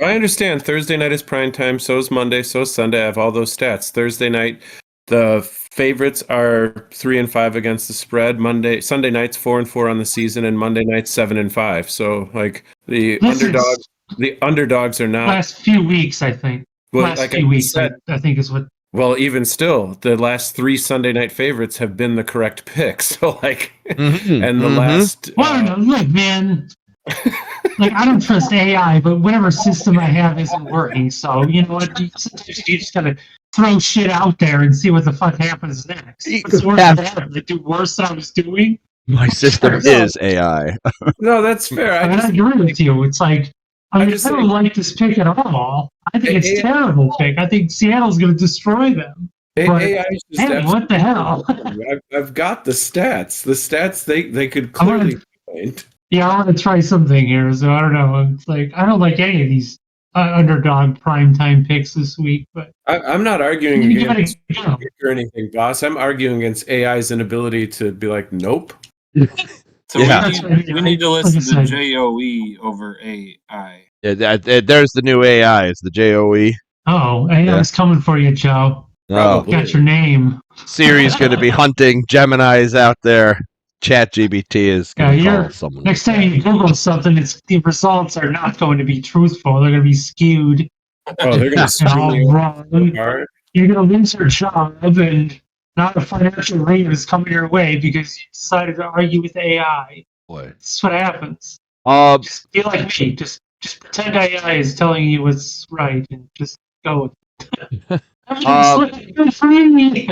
I understand Thursday night is prime time. So is Monday. So is Sunday. I have all those stats. Thursday night, the favorites are 3-5 against the spread. Sunday night's 4-4 on the season, and Monday night's 7-5. So, like the underdogs are not. Last few weeks, I think. Well, last like few I weeks, said, I think is what Well, even still, the last 3 Sunday night favorites have been the correct pick. So, like, and the last. Well, no, look, man. Like, I don't trust AI, but whatever system I have isn't working. So, you know what? Sometimes you just gotta throw shit out there and see what the fuck happens next. What's worse than that? They do worse than I was doing. My system is AI. No, that's fair. I agree with you. It's like, I don't like this pick at all. I think it's a terrible pick. I think Seattle's going to destroy them. AI is just hey, what the hell? I've got the stats. The stats they could clearly find. Yeah, I want to try something here. So I don't know. It's like I don't like any of these underdog primetime picks this week. But I'm not arguing against or anything, boss. I'm arguing against AI's inability to be like, nope. So we need to listen to JOE over AI. Yeah, there's the new AI. It's the JOE. Oh, AI's coming for you, Joe. Probably. Got your name. Siri's going to be hunting Geminis out there. ChatGPT is going to call someone. Next time you Google something, the results are not going to be truthful. They're going to be skewed. Oh, they're going to all wrong. You're going to lose your job, and not a financial gain is coming your way because you decided to argue with AI. Boy, that's what happens. Just be like me. Just pretend AI is telling you what's right, and just go with it. Good for me.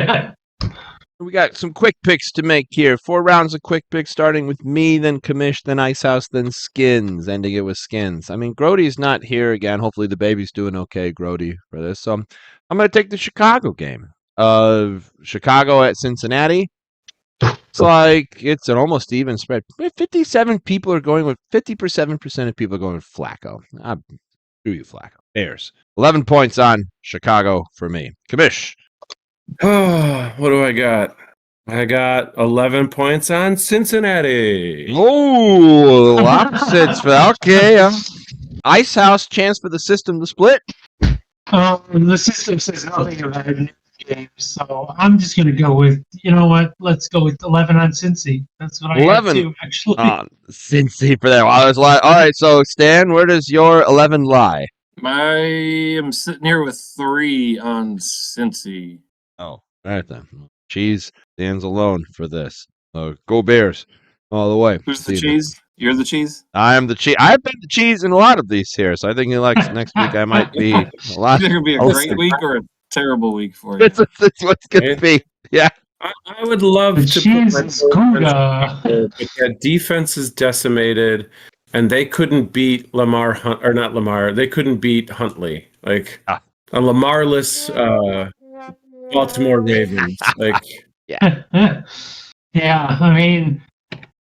We got some quick picks to make here. 4 rounds of quick picks, starting with me, then Commish, then Icehouse, then Skinnnnns, ending it with Skinnnnns. I mean, Groady's not here again. Hopefully the baby's doing okay, Groady, for this. So I'm going to take the Chicago game. Chicago at Cincinnati. It's like it's an almost even spread. 57 people are going with 57% of people are going with Flacco. Do you Flacco? Bears. 11 points on Chicago for me. Commish. Oh, what do I got? I got 11 points on Cincinnati. Oh, opposites. Okay. Icehouse chance for the system to split. The system says nothing about a new game, so I'm just going to go with, you know what? Let's go with 11 on Cincy. That's what I 11 had too, actually. Cincy for that. All right, so Stan, where does your 11 lie? I am sitting here with 3 on Cincy. Oh, all right then. Cheese stands alone for this. Go Bears all the way. Who's the cheese? You're the cheese? I am the cheese. I've been the cheese in a lot of these here, so I think next week I might be a lot. It's going to be a great week or a terrible week for you. It's what's going to be. Yeah. I would love to put but that defense is decimated, and they couldn't beat they couldn't beat Huntley. Like a Lamarless Baltimore Ravens. Like yeah. Yeah, I mean,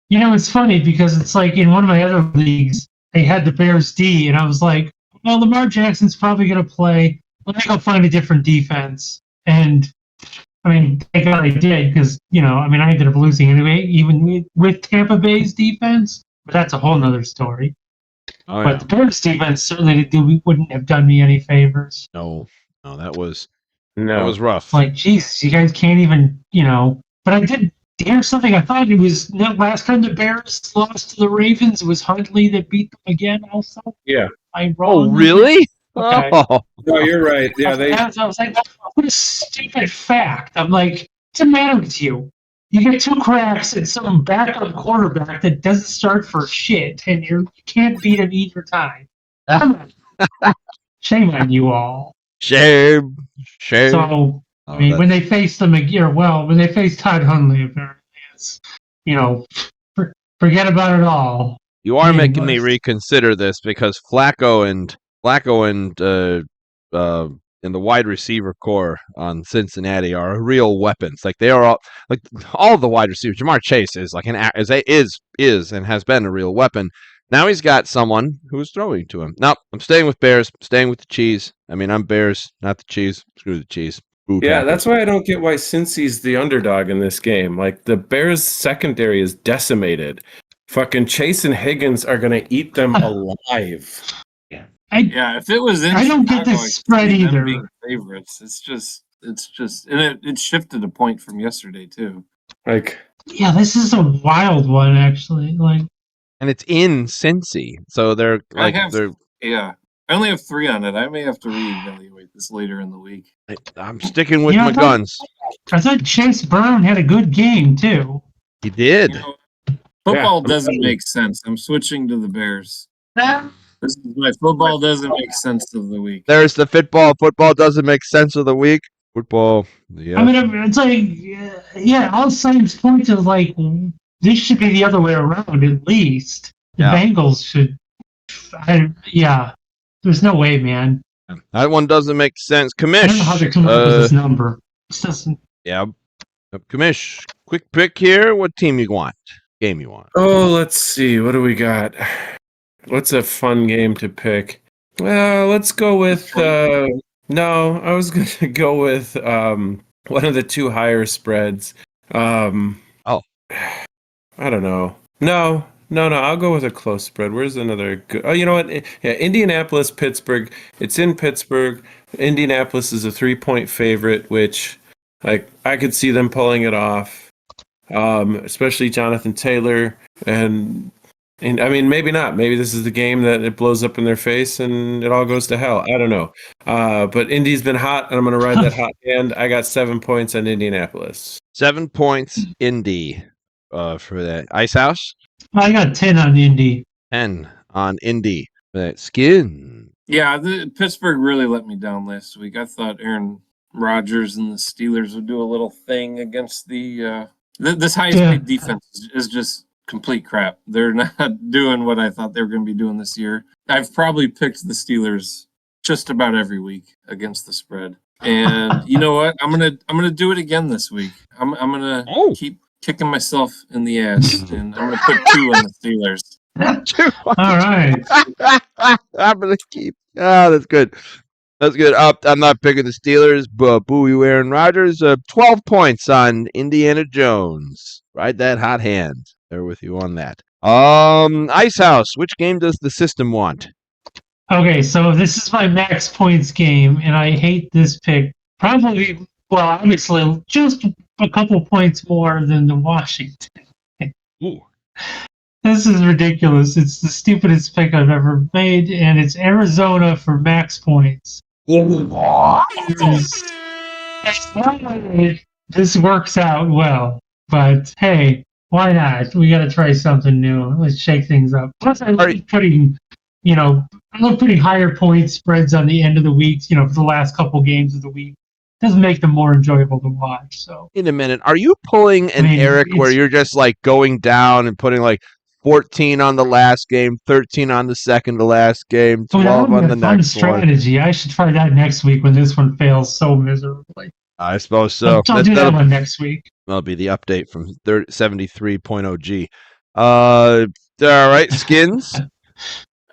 you know, it's funny because it's like in one of my other leagues, they had the Bears D, and I was like, well, Lamar Jackson's probably going to play. Let me go find a different defense. And I mean, thank God I did because, you know, I mean, I ended up losing anyway, even with Tampa Bay's defense. But that's a whole nother story. Oh, but the Bears defense certainly wouldn't have done me any favors. No, that was rough. Like, Jesus, you guys can't even, you know. But I did hear something. I thought it was last time the Bears lost to the Ravens, it was Huntley that beat them again also. Yeah. Oh, really? Okay. Oh. No, you're right. Yeah, I was like, what a stupid fact. I'm like, what's the matter with you? You get 2 cracks and some backup quarterback that doesn't start for shit, and you can't beat him either time. Come on. Shame on you all. Shame. So, I mean, when they faced them again, when they faced Todd Huntley, apparently, it's, you know, forget about it all. You are making me reconsider this because Flacco and the wide receiver core on Cincinnati are real weapons. Like they are all the wide receivers. Jamar Chase is like is and has been a real weapon. Now he's got someone who's throwing to him. No, I'm staying with Bears. Staying with the cheese. I mean, I'm Bears, not the cheese. Screw the cheese. Yeah, that's why I don't get why Cincy's the underdog in this game. Like the Bears secondary is decimated. Fucking Chase and Higgins are gonna eat them alive. If it was in I don't get this spread either. Favorites. It's just, and it shifted a point from yesterday too. Like, yeah, this is a wild one actually. Like, and it's in Cincy, so they're like I only have 3 on it. I may have to reevaluate this later in the week. I'm sticking with Yeah, my guns. I thought Chase Brown had a good game too. He did. You know, football I'm doesn't telling you. make sense. I'm switching to the Bears. Ah, This is my football doesn't make sense of the week. There's the football. Football doesn't make sense of the week. Football. Yeah. I mean, it's like, yeah, all signs point to like this should be the other way around at least. The Yeah. Bengals should. Yeah, there's no way, man. That one doesn't make sense. I don't know how they're coming up with Commish. this number. It doesn't. Yeah. Commish. Quick pick here. What team you want? Game you want? Oh, let's see. What do we got? What's a fun game to pick? Well, let's go with. No, I was going to go with one of the 2 higher spreads. Oh. I don't know. No. I'll go with a close spread. Where's another good? Oh, you know what? Yeah, Indianapolis, Pittsburgh. It's in Pittsburgh. Indianapolis is a 3-point favorite, which, like, I could see them pulling it off. Especially Jonathan Taylor, and I mean, maybe not. Maybe this is the game that it blows up in their face and it all goes to hell. I don't know. But Indy's been hot, and I'm going to ride that hot hand. I got 7 points on Indianapolis. 7 points, Indy, for that. Ice House? I got 10 on Indy. 10 on Indy. For that Skin. Yeah, Pittsburgh really let me down last week. I thought Aaron Rodgers and the Steelers would do a little thing against this highest paid defense is just complete crap. They're not doing what I thought they were going to be doing this year. I've probably picked the Steelers just about every week against the spread. And you know what? I'm gonna do it again this week. I'm gonna keep kicking myself in the ass, and I'm gonna put 2 on the Steelers. All right. I'm gonna keep. That's good. That's good. I'm not picking the Steelers, but boo you, Aaron Rodgers. 12 points on Indiana Jones. Ride that hot hand. They're with you on that. Ice House. Which game does the system want? Okay, so this is my max points game, and I hate this pick. Probably, well, obviously, just a couple points more than the Washington. Ooh. This is ridiculous. It's the stupidest pick I've ever made, and it's Arizona for max points. This works out well, but hey, why not? We got to try something new. Let's shake things up. Plus, I like putting, I love putting higher point spreads on the end of the week. For the last couple games of the week, doesn't make them more enjoyable to watch. So, in a minute, are you pulling an Eric where you're just like going down and putting like 14 on the last game, 13 on the second to last game, 12 on the next strategy. I should try that next week when this one fails so miserably. I suppose so. I'll do that one next week. That'll be the update from 73.0G. All right, Skinnns.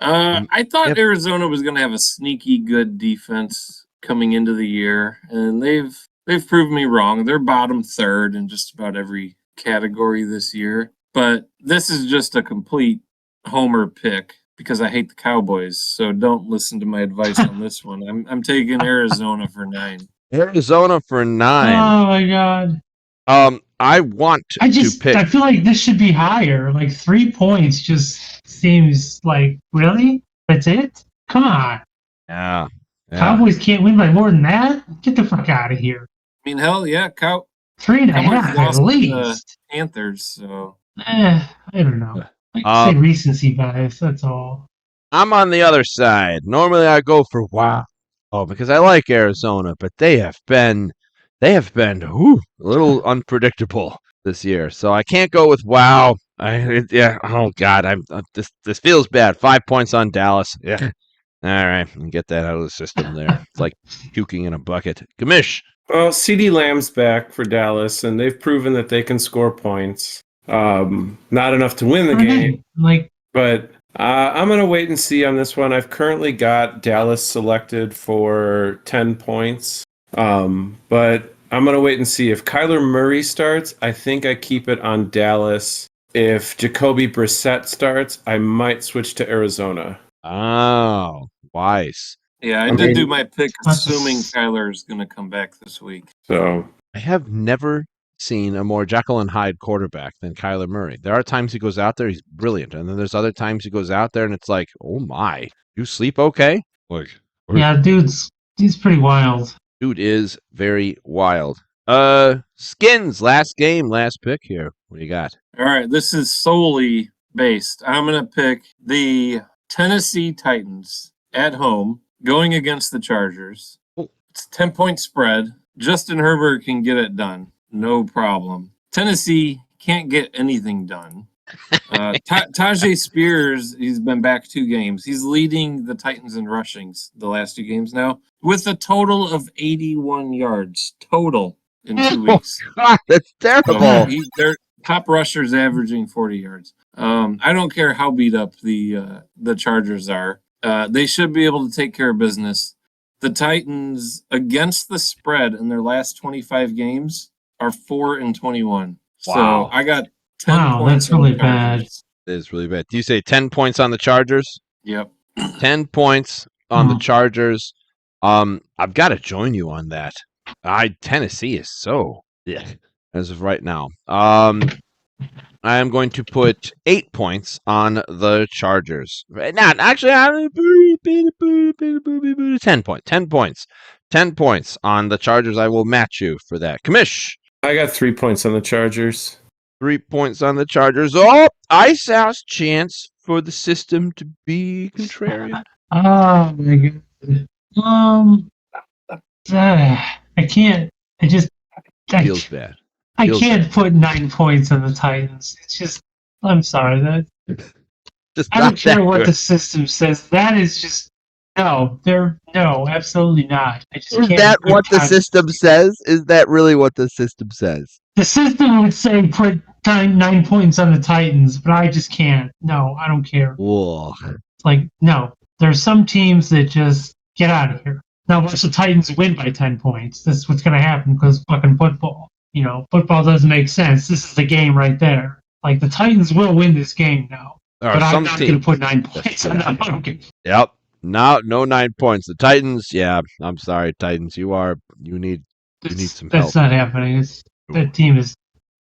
I thought Arizona was going to have a sneaky good defense coming into the year, and they've proved me wrong. They're bottom third in just about every category this year. But this is just a complete homer pick because I hate the Cowboys. So don't listen to my advice on this one. I'm taking Arizona for 9. Arizona for 9. Oh my god. I want to pick. I feel like this should be higher. Like 3 points just seems like really? That's it? Come on. Yeah. Cowboys can't win by more than that? Get the fuck out of here. I mean, hell yeah, 3.5 at least. Panthers, so. I don't know. I say recency bias, that's all. I'm on the other side. Normally I go for wow. Oh, because I like Arizona, but they have been a little unpredictable this year. So I can't go with wow. Oh god, this feels bad. 5 points on Dallas. Yeah. All right, get that out of the system there. It's like puking in a bucket. Commish. Well, CeeDee Lamb's back for Dallas, and they've proven that they can score points. Not enough to win the game, but I'm going to wait and see on this one. I've currently got Dallas selected for 10 points, but I'm going to wait and see. If Kyler Murray starts, I think I keep it on Dallas. If Jacoby Brissett starts, I might switch to Arizona. Oh, wise. Yeah, I did do my pick assuming Kyler is going to come back this week. So I have never seen a more Jekyll and Hyde quarterback than Kyler Murray. There are times he goes out there, he's brilliant. And then there's other times he goes out there and it's like, oh my, you sleep okay? Look, Yeah, he's pretty wild. dude is very wild. Skinnnnns, last game, last pick here. What do you got? All right, this is solely based. I'm going to pick the Tennessee Titans at home going against the Chargers. Oh. It's a 10-point spread. Justin Herbert can get it done. No problem. Tennessee can't get anything done. Tajay Spears, he's been back 2 games. He's leading the Titans in rushings the last 2 games now with a total of 81 yards total in 2 weeks. God, that's terrible. So their top rushers averaging 40 yards. I don't care how beat up the Chargers are. They should be able to take care of business. The Titans against the spread in their last 25 games are 4-21. Wow. So I got 10 Wow, points. that's really bad. It is really bad. Do you say 10 points on the Chargers? Yep. 10 points on the Chargers. I've got to join you on that. Tennessee is so as of right now. I am going to put 8 points on the Chargers. Not actually. 10 points. 10 points. 10 points on the Chargers. I will match you for that. Commish. I got 3 points on the Chargers. 3 points on the Chargers. Oh, ICEHOUSE'S chance for the system to be contrarian. Oh my god. I can't. Feels bad. I Feels can't put 9 points on the Titans. It's just. I'm sorry. Just I don't care what good. the system says. That is just. No, absolutely not. I just Is can't that put what the time- system says? Is that really what the system says? The system would say put 9 points on the Titans, but I just can't. No, I don't care. Whoa. It's like, no. There's some teams that just get out of here. Now, once the Titans win by 10 points, this is what's going to happen because fucking football. You know, football doesn't make sense. This is the game right there. Like, the Titans will win this game now. There But are I'm some not going to teams. put 9 points on them. I don't care. Yep. No 9 points. The Titans, yeah. I'm sorry, Titans. You need some help. That's not happening. That team is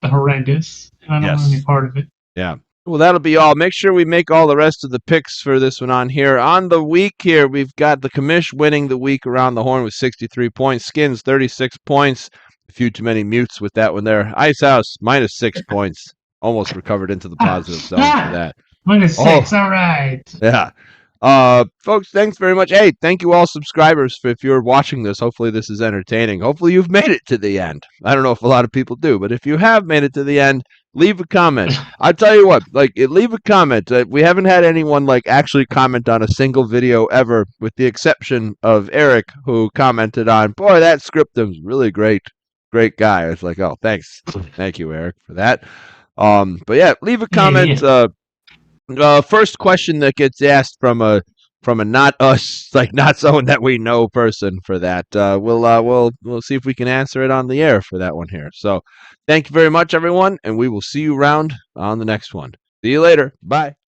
horrendous. And I don't want any part of it. Yeah. Well, that'll be all. Make sure we make all the rest of the picks for this one on here. On the week here, we've got the Commish winning the week around the horn with 63 points. Skinnnnns, 36 points. A few too many mutes with that one there. ICEHOUSE, minus 6 points. Almost recovered into the positive zone for that. Minus 6, all right. Yeah. Folks, thanks very much. Hey, thank you all subscribers for if you're watching this. Hopefully this is entertaining. Hopefully you've made it to the end. I don't know if a lot of people do, but if you have made it to the end, leave a comment. I'll tell you what, leave a comment. We haven't had anyone actually comment on a single video ever, with the exception of Eric, who commented on, boy, that Scriptum's really great. Great guy. I was like, oh, thanks. Thank you, Eric, for that. But yeah, leave a comment. First question that gets asked from a not us, not someone that we know person for that. We'll see if we can answer it on the air for that one here. So thank you very much, everyone, and we will see you around on the next one. See you later. Bye.